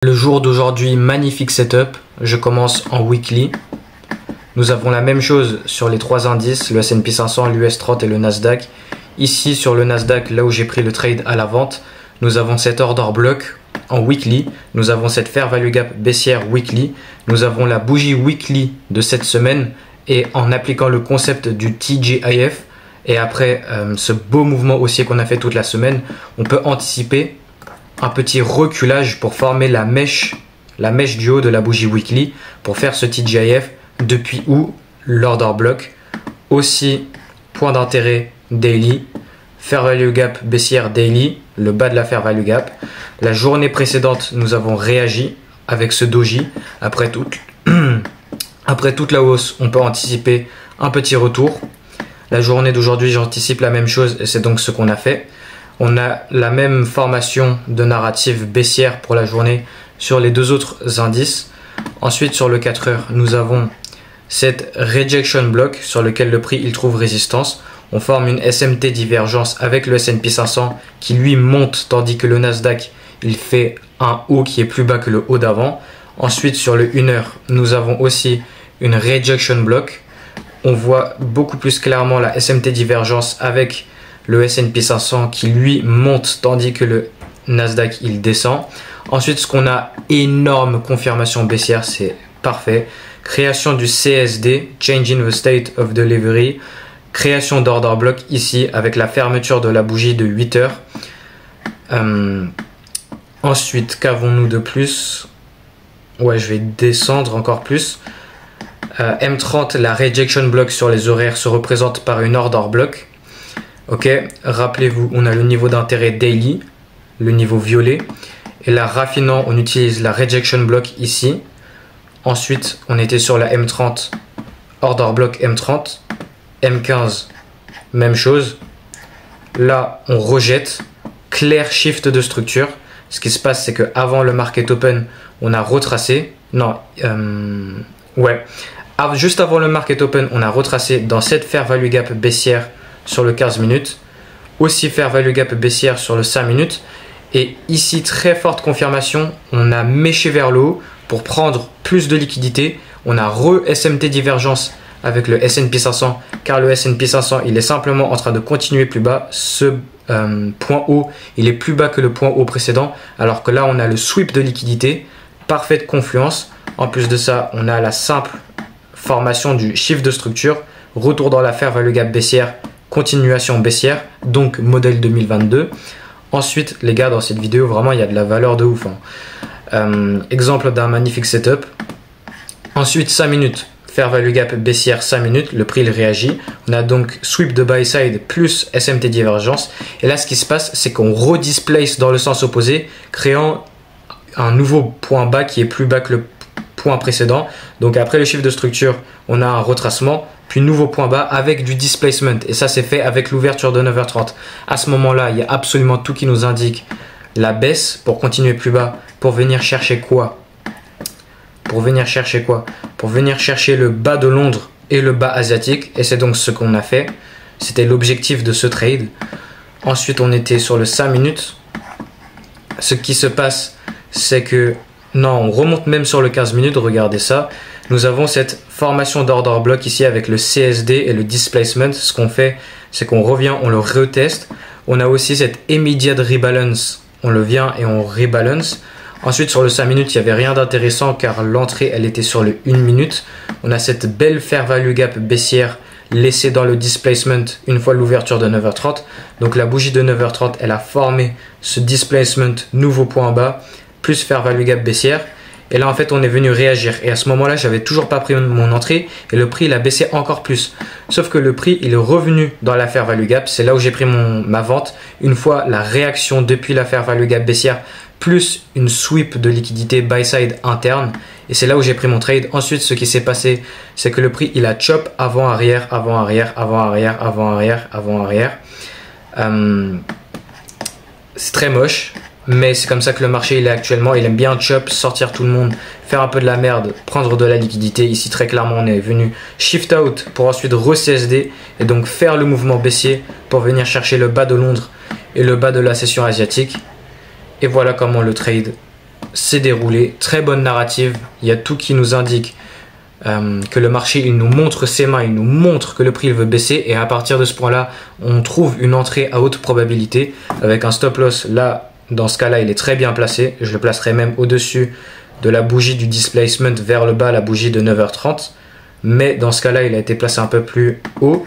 Le jour d'aujourd'hui, magnifique setup. Je commence en weekly. Nous avons la même chose sur les trois indices, le S&P 500, l'US 30 et le Nasdaq. Ici sur le Nasdaq, là où j'ai pris le trade à la vente, nous avons cet order block en weekly. Nous avons cette fair value gap baissière weekly. Nous avons la bougie weekly de cette semaine. Et en appliquant le concept du TGIF, et après ce beau mouvement haussier qu'on a fait toute la semaine, on peut anticiper un petit reculage pour former la mèche du haut de la bougie weekly pour faire ce TGIF, depuis où l'order block. Aussi, point d'intérêt daily, fair value gap baissière daily, le bas de la fair value gap. La journée précédente, nous avons réagi avec ce doji. Après toute la hausse, on peut anticiper un petit retour. La journée d'aujourd'hui, j'anticipe la même chose et c'est donc ce qu'on a fait. On a la même formation de narrative baissière pour la journée sur les deux autres indices. Ensuite, sur le 4 heures, nous avons cette rejection block sur lequel le prix il trouve résistance. On forme une SMT divergence avec le S&P 500 qui lui monte tandis que le Nasdaq il fait un haut qui est plus bas que le haut d'avant. Ensuite, sur le 1 heure, nous avons aussi une rejection block. On voit beaucoup plus clairement la SMT divergence avec le S&P 500 qui lui monte tandis que le Nasdaq il descend. Ensuite, ce qu'on a, énorme confirmation baissière, c'est parfait. Création du CSD, Change in the State of Delivery. Création d'order block ici avec la fermeture de la bougie de 8 heures. Ensuite, qu'avons-nous de plus? Ouais, je vais descendre encore plus. M30, la rejection block sur les horaires se représente par une order block. Ok, rappelez-vous, on a le niveau d'intérêt daily, le niveau violet. Et là, raffinant, on utilise la rejection block ici. Ensuite, on était sur la M30, order block M30. M15, même chose. Là, on rejette. Clair shift de structure. Ce qui se passe, c'est qu'avant le market open, on a retracé. Non, ouais. Juste avant le market open, on a retracé dans cette fair value gap baissière sur le 15 minutes, aussi fair value gap baissière sur le 5 minutes, et ici très forte confirmation, on a méché vers le haut pour prendre plus de liquidité. On a re-SMT divergence avec le S&P 500 car le S&P 500 il est simplement en train de continuer plus bas. Ce point haut il est plus bas que le point haut précédent, alors que là on a le sweep de liquidité, parfaite confluence. En plus de ça, on a la simple formation du shift de structure, retour dans la fair value gap baissière, continuation baissière, donc modèle 2022. Ensuite, les gars, dans cette vidéo, vraiment, il y a de la valeur de ouf. Exemple d'un magnifique setup. Ensuite, 5 minutes, fair value gap baissière 5 minutes, le prix il réagit. On a donc sweep de buy side plus SMT divergence. Et là, ce qui se passe, c'est qu'on redisplace dans le sens opposé, créant un nouveau point bas qui est plus bas que le point précédent. Donc après le shift de structure, on a un retracement, puis nouveau point bas avec du displacement. Et ça, c'est fait avec l'ouverture de 9h30. À ce moment-là, il y a absolument tout qui nous indique la baisse pour continuer plus bas, pour venir chercher quoi? Pour venir chercher quoi? Pour venir chercher le bas de Londres et le bas asiatique. Et c'est donc ce qu'on a fait. C'était l'objectif de ce trade. Ensuite, on était sur le 5 minutes. Ce qui se passe, c'est que non, on remonte même sur le 15 minutes, regardez ça. Nous avons cette formation d'order block ici avec le CSD et le displacement. Ce qu'on fait, c'est qu'on revient, on le reteste. On a aussi cette immediate rebalance. On le vient et on rebalance. Ensuite, sur le 5 minutes, il n'y avait rien d'intéressant car l'entrée, elle était sur le 1 minute. On a cette belle fair value gap baissière laissée dans le displacement une fois l'ouverture de 9h30. Donc la bougie de 9h30, elle a formé ce displacement, nouveau point bas, plus fair value gap baissière. Et là en fait on est venu réagir, et à ce moment là j'avais toujours pas pris mon entrée et le prix il a baissé encore plus, sauf que le prix il est revenu dans la fair value gap. C'est là où j'ai pris ma vente une fois la réaction depuis la fair value gap baissière plus une sweep de liquidité buy side interne, et c'est là où j'ai pris mon trade. Ensuite ce qui s'est passé, c'est que le prix il a chop avant arrière, avant arrière, avant arrière, avant arrière, avant arrière. C'est très moche, mais c'est comme ça que le marché il est actuellement. Il aime bien chop, sortir tout le monde, faire un peu de la merde, prendre de la liquidité. Ici très clairement on est venu shift out pour ensuite re-CSD et donc faire le mouvement baissier pour venir chercher le bas de Londres et le bas de la session asiatique. Et voilà comment le trade s'est déroulé. Très bonne narrative. Il y a tout qui nous indique que le marché, il nous montre ses mains, il nous montre que le prix il veut baisser. Et à partir de ce point-là, on trouve une entrée à haute probabilité avec un stop loss. Là, dans ce cas-là, il est très bien placé. Je le placerai même au-dessus de la bougie du displacement vers le bas, la bougie de 9h30. Mais dans ce cas-là, il a été placé un peu plus haut.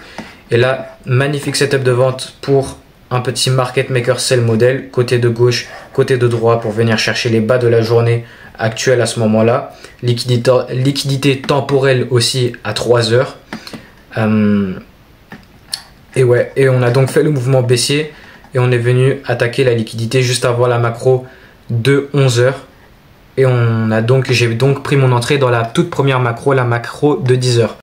Et là, magnifique setup de vente pour un petit market maker sell modèle, côté de gauche, côté de droit, pour venir chercher les bas de la journée actuelle à ce moment-là. Liquidité temporelle aussi à 3 heures. Et on a donc fait le mouvement baissier et on est venu attaquer la liquidité juste avant la macro de 11 heures. Et j'ai donc pris mon entrée dans la toute première macro, la macro de 10 heures.